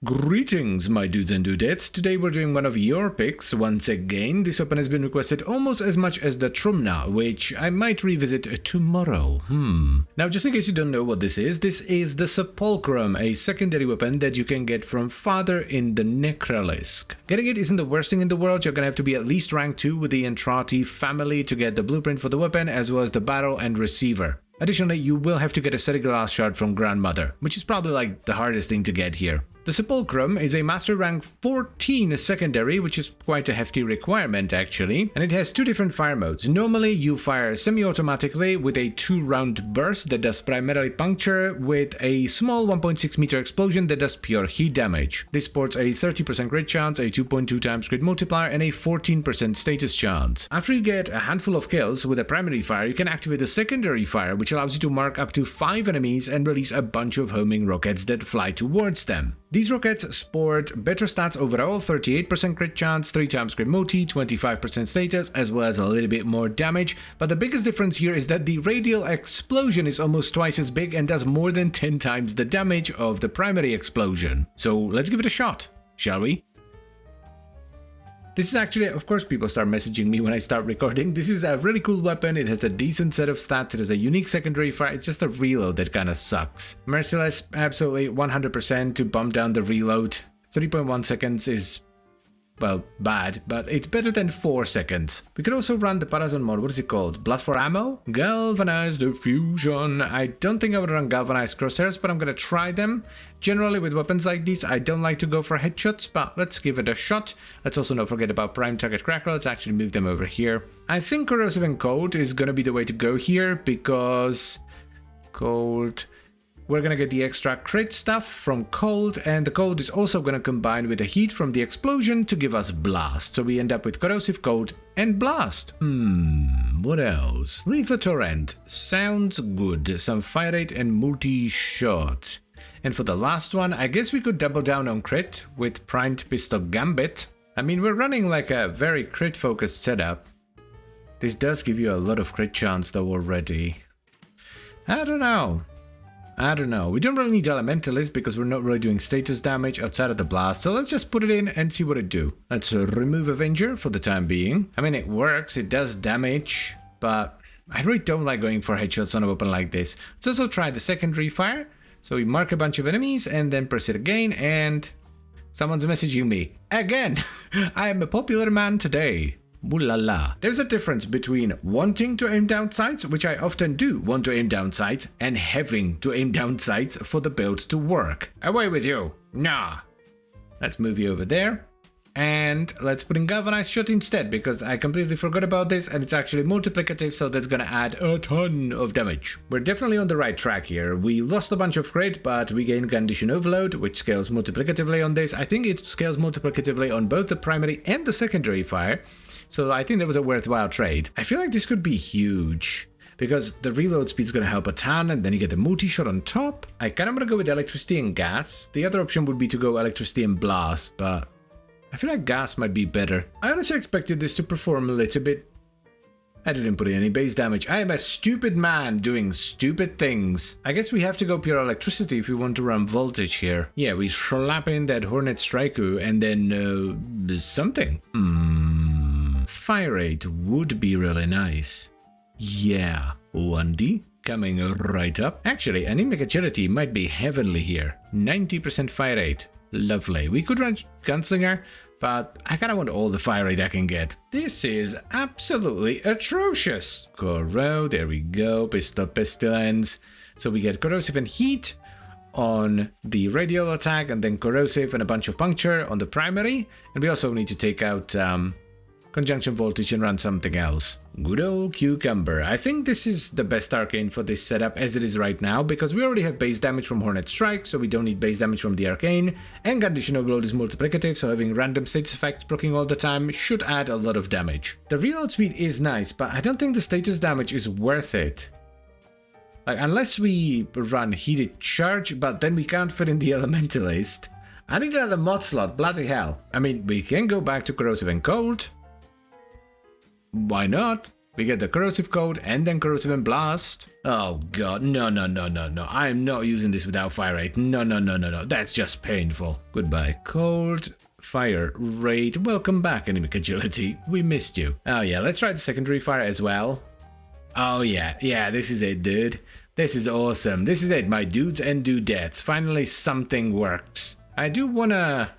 Greetings, my dudes and dudettes. Today we're doing one of your picks once again. This weapon has been requested almost as much as the Trumna, which I might revisit tomorrow. Now, just in case you don't know what this is the Sepulcrum, a secondary weapon that you can get from Father in the Necralisk. Getting it isn't the worst thing in the world. You're gonna have to be at least rank 2 with the Entrati family to get the blueprint for the weapon, as well as the barrel and receiver. Additionally, you will have to get a steady glass shard from Grandmother, which is probably like the hardest thing to get here. The Sepulcrum is a Master Rank 14 secondary, which is quite a hefty requirement actually, and it has 2 different fire modes. Normally you fire semi-automatically with a 2-round burst that does primarily puncture, with a small 1.6 meter explosion that does pure heat damage. This sports a 30% crit chance, a 2.2 times crit multiplier, and a 14% status chance. After you get a handful of kills with a primary fire, you can activate the secondary fire, which allows you to mark up to 5 enemies and release a bunch of homing rockets that fly towards them. These rockets sport better stats overall, 38% crit chance, 3 times crit multi, 25% status, as well as a little bit more damage, but the biggest difference here is that the radial explosion is almost twice as big and does more than 10 times the damage of the primary explosion. So let's give it a shot, shall we? This is actually, of course, people start messaging me when I start recording. This is a really cool weapon. It has a decent set of stats. It has a unique secondary fire. It's just a reload that kind of sucks. Merciless, absolutely 100% to bump down the reload. 3.1 seconds is, well, bad, but it's better than 4 seconds. We could also run the Parazon mod. What is it called? Blood for ammo? Galvanized diffusion. I don't think I would run galvanized crosshairs, but I'm gonna try them. Generally with weapons like these, I don't like to go for headshots, but let's give it a shot. Let's also not forget about prime target crackle. Let's actually move them over here. I think corrosive and cold is gonna be the way to go here, because cold, we're gonna get the extra crit stuff from cold, and the cold is also gonna combine with the heat from the explosion to give us blast. So we end up with corrosive, cold, and blast. What else? Lethal torrent. Sounds good. Some fire rate and multi-shot. And for the last one, I guess we could double down on crit with primed pistol gambit. I mean, we're running like a very crit-focused setup. This does give you a lot of crit chance though already. I don't know. We don't really need Elementalist because we're not really doing status damage outside of the blast, so let's just put it in and see what it do. Let's remove Avenger for the time being. I mean, it works, it does damage, but I really don't like going for headshots on a weapon like this. Let's also try the secondary fire. So we mark a bunch of enemies and then press it again, and someone's messaging me. Again! I am a popular man today. Ooh la la. There's a difference between wanting to aim down sights, which I often do want to aim down sights, and having to aim down sights for the build to work. Away with you. Nah. Let's move you over there. And let's put in galvanized shot instead, because I completely forgot about this and it's actually multiplicative, so that's gonna add a ton of damage. We're definitely on the right track here. We lost a bunch of crit, but we gained condition overload, which scales multiplicatively on this. I think it scales multiplicatively on both the primary and the secondary fire. So I think that was a worthwhile trade. I feel like this could be huge, because the reload speed is going to help a ton, and then you get the multi-shot on top. I kind of want to go with electricity and gas. The other option would be to go electricity and blast, but I feel like gas might be better. I honestly expected this to perform a little bit. I didn't put in any base damage. I am a stupid man doing stupid things. I guess we have to go pure electricity if we want to run voltage here. Yeah, we slap in that Hornet Striker and then something. Fire rate would be really nice. Yeah, 1D coming right up. Actually, anemic agility might be heavenly here. 90% fire rate. Lovely. We could run Gunslinger, but I kind of want all the fire rate I can get. This is absolutely atrocious. Corro, there we go. Pistol Pestilence. So we get corrosive and heat on the radial attack, and then corrosive and a bunch of puncture on the primary. And we also need to take out conjunction voltage and run something else. Good old cucumber. I think this is the best arcane for this setup as it is right now, because we already have base damage from Hornet Strike, so we don't need base damage from the arcane, and condition overload is multiplicative, so having random status effects proccing all the time should add a lot of damage. The reload speed is nice, but I don't think the status damage is worth it. Like, unless we run heated charge, but then we can't fit in the elementalist. I need another mod slot, bloody hell. I mean, we can go back to corrosive and cold. Why not? We get the corrosive coat and then corrosive and blast. Oh god, no, no, no, no, no. I am not using this without fire rate. No, no, no, no, no. That's just painful. Goodbye. Cold, fire rate. Welcome back, enemy agility. We missed you. Oh yeah, let's try the secondary fire as well. Oh yeah, yeah, this is it, dude. This is awesome. This is it, my dudes and dudettes. Finally something works. I do wanna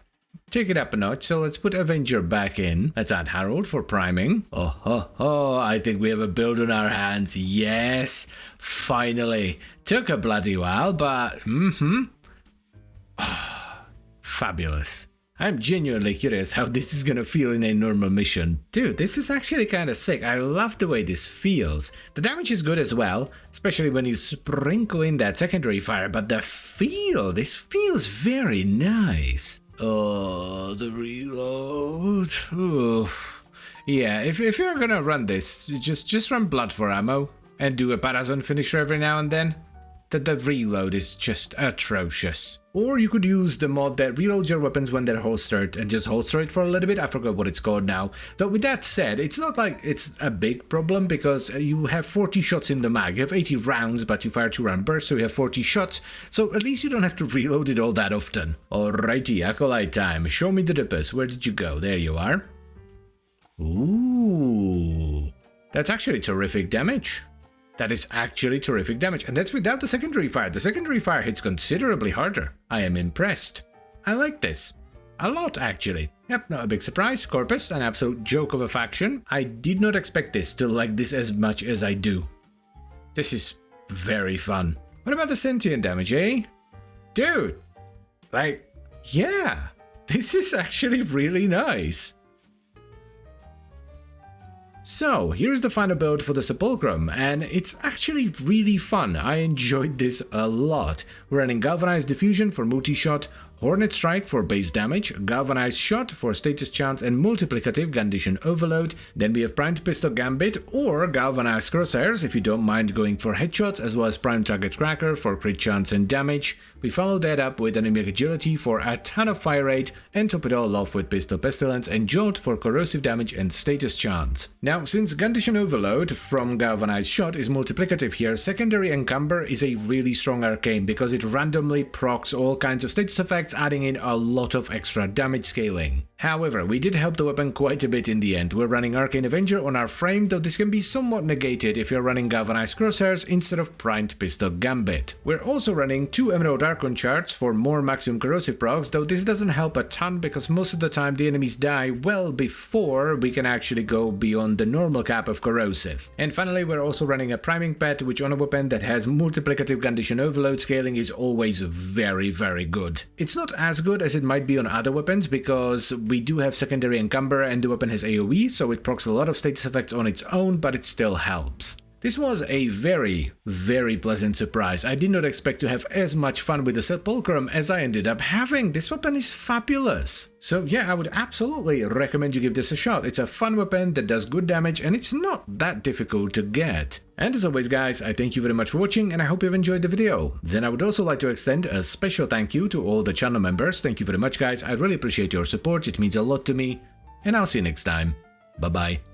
take it up a notch, so let's put Avenger back in. Let's add Harold for priming. Oh, ho, ho, I think we have a build on our hands. Yes, finally. Took a bloody while, but fabulous. I'm genuinely curious how this is gonna feel in a normal mission. Dude, this is actually kinda sick. I love the way this feels. The damage is good as well, especially when you sprinkle in that secondary fire, but the feel, this feels very nice. Oh, the reload. Oof. Yeah, if you're gonna run this, just run blood for ammo and do a Parazon finisher every now and then. The reload is just atrocious. Or you could use the mod that reloads your weapons when they're holstered and just holster it for a little bit. I forgot what it's called now. Though with that said, it's not like it's a big problem because you have 40 shots in the mag. You have 80 rounds, but you fire 2-round bursts, so you have 40 shots. So at least you don't have to reload it all that often. Alrighty, Acolyte time. Show me the dippers. Where did you go? There you are. Ooh. That's actually terrific damage. That is actually terrific damage, and that's without the secondary fire. The secondary fire hits considerably harder. I am impressed. I like this. A lot, actually. Yep, not a big surprise. Corpus, an absolute joke of a faction. I did not expect this to like this as much as I do. This is very fun. What about the sentient damage, eh? Dude! Like, yeah! This is actually really nice. So, here's the final build for the Sepulcrum, and it's actually really fun. I enjoyed this a lot. We're running Galvanized Diffusion for multi-shot, Hornet Strike for base damage, Galvanized Shot for status chance and multiplicative Condition Overload. Then we have Primed Pistol Gambit or Galvanized Crosshairs if you don't mind going for headshots, as well as Primed Target Cracker for crit chance and damage. We follow that up with Enemy Agility for a ton of fire rate and top it all off with Pistol Pestilence and Jolt for corrosive damage and status chance. Now, since Condition Overload from Galvanized Shot is multiplicative here, Secondary Encumber is a really strong arcane because it randomly procs all kinds of status effects, adding in a lot of extra damage scaling. However, we did help the weapon quite a bit in the end. We're running Arcane Avenger on our frame, though this can be somewhat negated if you're running Galvanized Crosshairs instead of Primed Pistol Gambit. We're also running 2 Emerald Archon charts for more maximum corrosive procs, though this doesn't help a ton because most of the time the enemies die well before we can actually go beyond the normal cap of corrosive. And finally, we're also running a Priming Pet, which on a weapon that has multiplicative Condition Overload scaling is always very, very good. It's not as good as it might be on other weapons because we do have Secondary Encumber and the weapon has AoE, so it procs a lot of status effects on its own, but it still helps. This was a very, very pleasant surprise. I did not expect to have as much fun with the Sepulcrum as I ended up having. This weapon is fabulous. So yeah, I would absolutely recommend you give this a shot. It's a fun weapon that does good damage and it's not that difficult to get. And as always guys, I thank you very much for watching and I hope you've enjoyed the video. Then I would also like to extend a special thank you to all the channel members. Thank you very much guys, I really appreciate your support, it means a lot to me. And I'll see you next time. Bye bye.